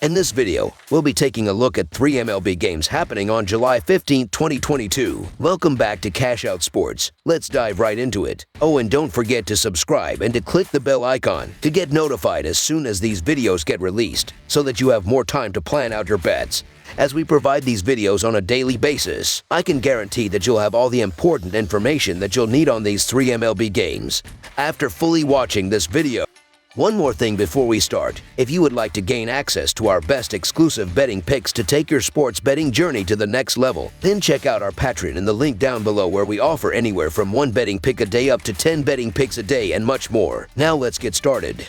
In this video, we'll be taking a look at 3 MLB games happening on July 15, 2022. Welcome back to Cash Out Sports. Let's dive right into it. Oh, and don't forget to subscribe and to click the bell icon to get notified as soon as these videos get released, so that you have more time to plan out your bets. As we provide these videos on a daily basis, I can guarantee that you'll have all the important information that you'll need on these 3 MLB games after fully watching this video. One more thing before we start. If you would like to gain access to our best exclusive betting picks to take your sports betting journey to the next level, then check out our Patreon in the link down below, where we offer anywhere from 1 betting pick a day up to 10 betting picks a day and much more. Now let's get started.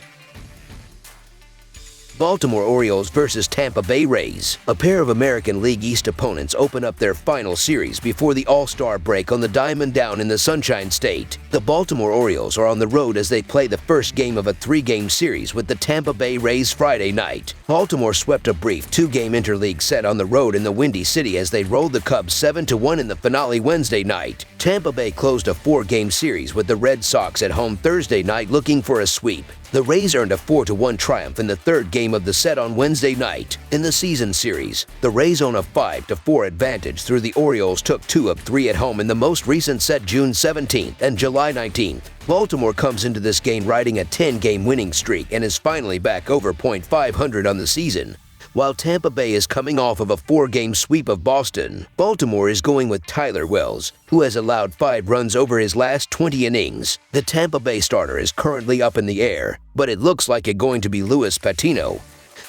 Baltimore Orioles versus Tampa Bay Rays. A pair of American League East opponents open up their final series before the All-Star break on the Diamond down in the Sunshine State. The Baltimore Orioles are on the road as they play the first game of a 3-game series with the Tampa Bay Rays Friday night. Baltimore swept a brief 2-game interleague set on the road in the Windy City as they rolled the Cubs 7-1 in the finale Wednesday night. Tampa Bay closed a 4-game series with the Red Sox at home Thursday night looking for a sweep. The Rays earned a 4-1 triumph in the third game of the set on Wednesday night. In the season series, the Rays own a 5-4 advantage through the Orioles took 2 of 3 at home in the most recent set June 17th and July 19th. Baltimore comes into this game riding a 10-game winning streak and is finally back over .500 on the season. While Tampa Bay is coming off of a 4-game sweep of Boston, Baltimore is going with Tyler Wells, who has allowed 5 runs over his last 20 innings. The Tampa Bay starter is currently up in the air, but it looks like it's going to be Luis Patino,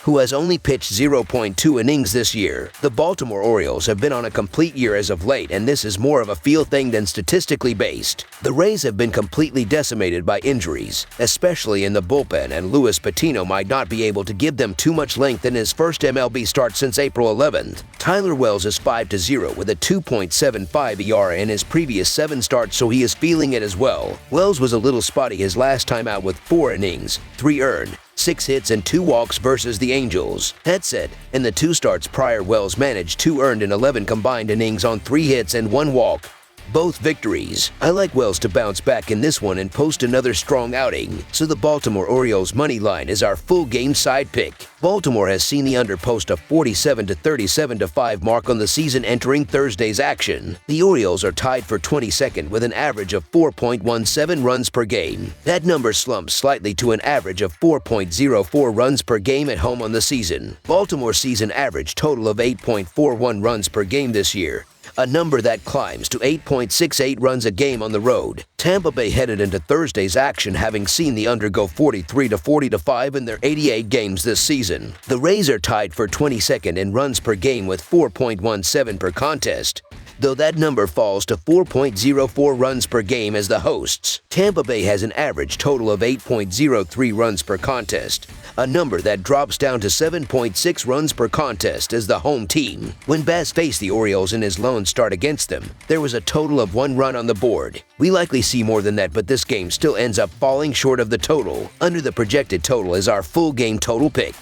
who has only pitched 0.2 innings this year. The Baltimore Orioles have been on a complete year as of late, and this is more of a feel thing than statistically based. The Rays have been completely decimated by injuries, especially in the bullpen, and Luis Patino might not be able to give them too much length in his first MLB start since April 11th. Tyler Wells is 5-0 with a 2.75 ERA in his previous 7 starts, so he is feeling it as well. Wells was a little spotty his last time out with 4 innings, 3 earned, 6 hits and 2 walks versus the Angels. That said, in the 2 starts prior, Wells managed 2 earned and 11 combined innings on 3 hits and 1 walk. Both victories. I like Wells to bounce back in this one and post another strong outing, so the Baltimore Orioles money line is our full game side pick. Baltimore has seen the under post a 47-37-5 mark on the season entering Thursday's action. The Orioles are tied for 22nd with an average of 4.17 runs per game. That number slumps slightly to an average of 4.04 runs per game at home on the season. Baltimore's season average total of 8.41 runs per game this year, a number that climbs to 8.68 runs a game on the road. Tampa Bay headed into Thursday's action having seen the under go 43-40-5 in their 88 games this season. The Rays are tied for 22nd in runs per game with 4.17 per contest, though that number falls to 4.04 runs per game as the hosts. Tampa Bay has an average total of 8.03 runs per contest, a number that drops down to 7.6 runs per contest as the home team. When Bass faced the Orioles in his lone start against them, there was a total of 1 run on the board. We likely see more than that, but this game still ends up falling short of the total. Under the projected total is our full game total pick.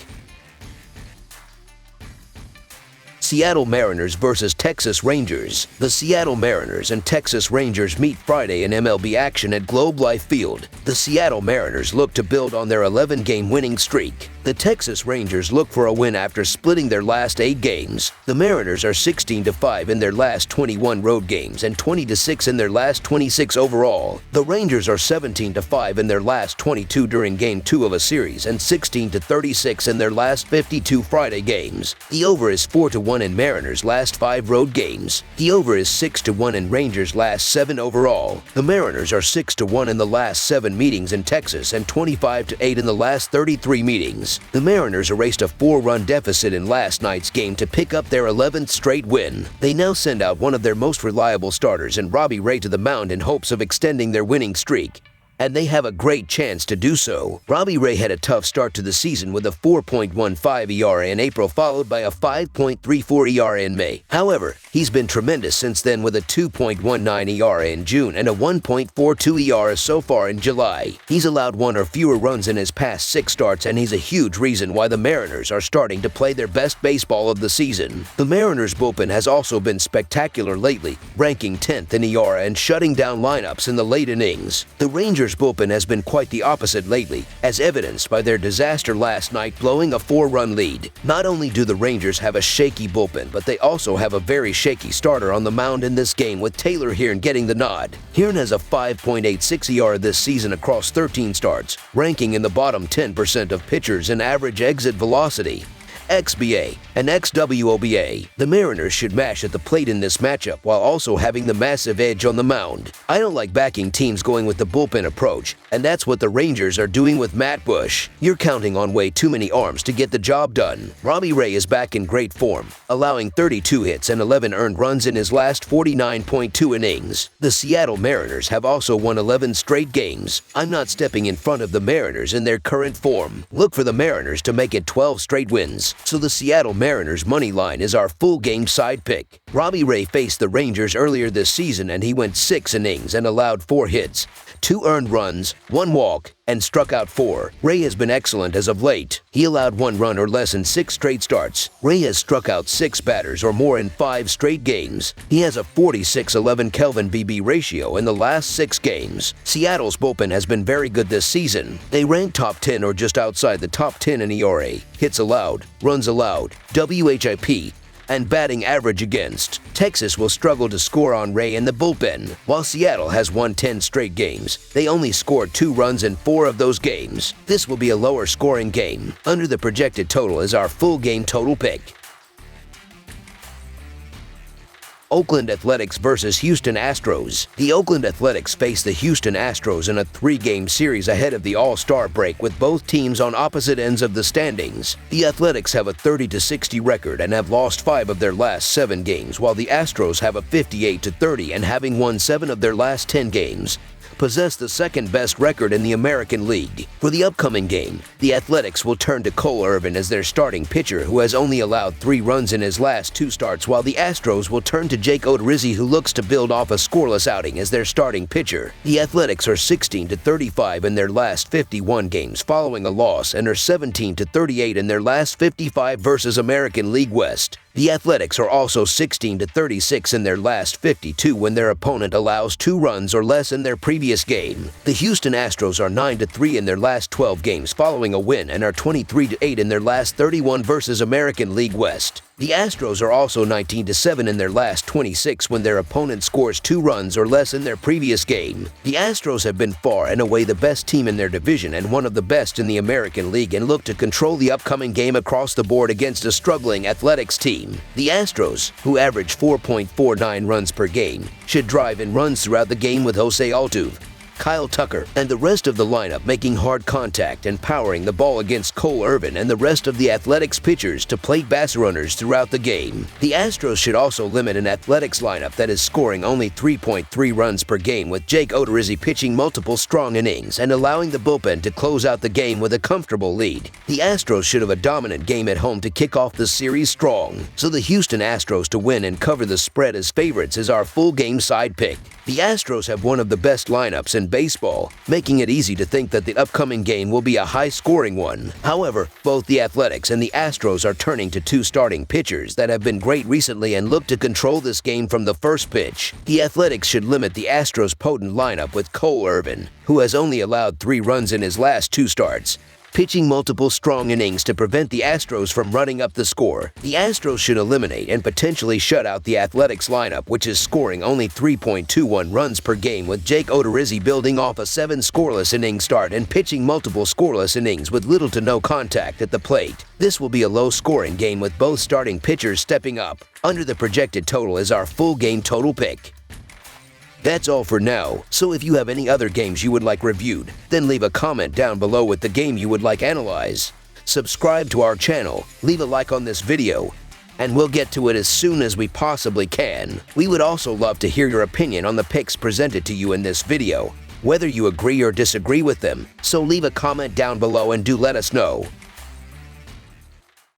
Seattle Mariners versus Texas Rangers. The Seattle Mariners and Texas Rangers meet Friday in MLB action at Globe Life Field. The Seattle Mariners look to build on their 11-game winning streak. The Texas Rangers look for a win after splitting their last 8 games. The Mariners are 16-5 in their last 21 road games and 20-6 in their last 26 overall. The Rangers are 17-5 in their last 22 during Game 2 of a series and 16-36 in their last 52 Friday games. The over is 4-1 in Mariners' last 5 road games. The over is 6-1 in Rangers' last 7 overall. The Mariners are 6-1 in the last 7 meetings in Texas and 25-8 in the last 33 meetings. The Mariners erased a 4-run deficit in last night's game to pick up their 11th straight win. They now send out one of their most reliable starters in Robbie Ray to the mound in hopes of extending their winning streak, and they have a great chance to do so. Robbie Ray had a tough start to the season with a 4.15 ERA in April, followed by a 5.34 ERA in May. However, he's been tremendous since then with a 2.19 ERA in June and a 1.42 ERA so far in July. He's allowed 1 or fewer runs in his past 6 starts, and he's a huge reason why the Mariners are starting to play their best baseball of the season. The Mariners bullpen has also been spectacular lately, ranking 10th in ERA and shutting down lineups in the late innings. The Rangers Rangers bullpen has been quite the opposite lately, as evidenced by their disaster last night blowing a 4-run lead. Not only do the Rangers have a shaky bullpen, but they also have a very shaky starter on the mound in this game, with Taylor Hearn getting the nod. Hearn has a 5.86 ERA this season across 13 starts, ranking in the bottom 10% of pitchers in average exit velocity, XBA, and XWOBA. The Mariners should mash at the plate in this matchup while also having the massive edge on the mound. I don't like backing teams going with the bullpen approach, and that's what the Rangers are doing with Matt Bush. You're counting on way too many arms to get the job done. Robbie Ray is back in great form, allowing 32 hits and 11 earned runs in his last 49.2 innings. The Seattle Mariners have also won 11 straight games. I'm not stepping in front of the Mariners in their current form. Look for the Mariners to make it 12 straight wins. So the Seattle Mariners money line is our full game side pick. Robbie Ray faced the Rangers earlier this season and he went 6 innings and allowed 4 hits, 2 earned runs, 1 walk, and struck out 4. Ray has been excellent as of late. He allowed 1 run or less in 6 straight starts. Ray has struck out 6 batters or more in 5 straight games. He has a 46-11 Kelvin BB ratio in the last 6 games. Seattle's bullpen has been very good this season. They rank top 10 or just outside the top 10 in ERA, hits allowed, runs allowed, WHIP, and batting average against. Texas will struggle to score on Ray in the bullpen. While Seattle has won 10 straight games, they only scored 2 runs in 4 of those games. This will be a lower scoring game. Under the projected total is our full game total pick. Oakland Athletics versus Houston Astros. The Oakland Athletics face the Houston Astros in a 3-game series ahead of the All-Star break, with both teams on opposite ends of the standings. The Athletics have a 30-60 record and have lost 5 of their last 7 games, while the Astros have a 58-30 and, having won 7 of their last 10 games, possess the second-best record in the American League. For the upcoming game, the Athletics will turn to Cole Irvin as their starting pitcher, who has only allowed 3 runs in his last 2 starts, while the Astros will turn to Jake Odorizzi, who looks to build off a scoreless outing as their starting pitcher. The Athletics are 16-35 in their last 51 games following a loss and are 17-38 in their last 55 versus American League West. The Athletics are also 16-36 in their last 52 when their opponent allows 2 runs or less in their previous game. The Houston Astros are 9-3 in their last 12 games following a win and are 23-8 in their last 31 versus American League West. The Astros are also 19-7 in their last 26 when their opponent scores 2 runs or less in their previous game. The Astros have been far and away the best team in their division and one of the best in the American League, and look to control the upcoming game across the board against a struggling Athletics team. The Astros, who average 4.49 runs per game, should drive in runs throughout the game, with Jose Altuve, Kyle Tucker, and the rest of the lineup making hard contact and powering the ball against Cole Irvin and the rest of the Athletics pitchers to plate base runners throughout the game. The Astros should also limit an Athletics lineup that is scoring only 3.3 runs per game, with Jake Odorizzi pitching multiple strong innings and allowing the bullpen to close out the game with a comfortable lead. The Astros should have a dominant game at home to kick off the series strong, so the Houston Astros to win and cover the spread as favorites is our full game side pick. The Astros have one of the best lineups in baseball, making it easy to think that the upcoming game will be a high-scoring one. However, both the Athletics and the Astros are turning to 2 starting pitchers that have been great recently and look to control this game from the first pitch. The Athletics should limit the Astros' potent lineup with Cole Irvin, who has only allowed 3 runs in his last 2 starts, pitching multiple strong innings to prevent the Astros from running up the score. The Astros should eliminate and potentially shut out the Athletics lineup, which is scoring only 3.21 runs per game, with Jake Odorizzi building off a 7 scoreless inning start and pitching multiple scoreless innings with little to no contact at the plate. This will be a low-scoring game with both starting pitchers stepping up. Under the projected total is our full game total pick. That's all for now, so if you have any other games you would like reviewed, then leave a comment down below with the game you would like analyzed. Subscribe to our channel, leave a like on this video, and we'll get to it as soon as we possibly can. We would also love to hear your opinion on the picks presented to you in this video, whether you agree or disagree with them, so leave a comment down below and do let us know.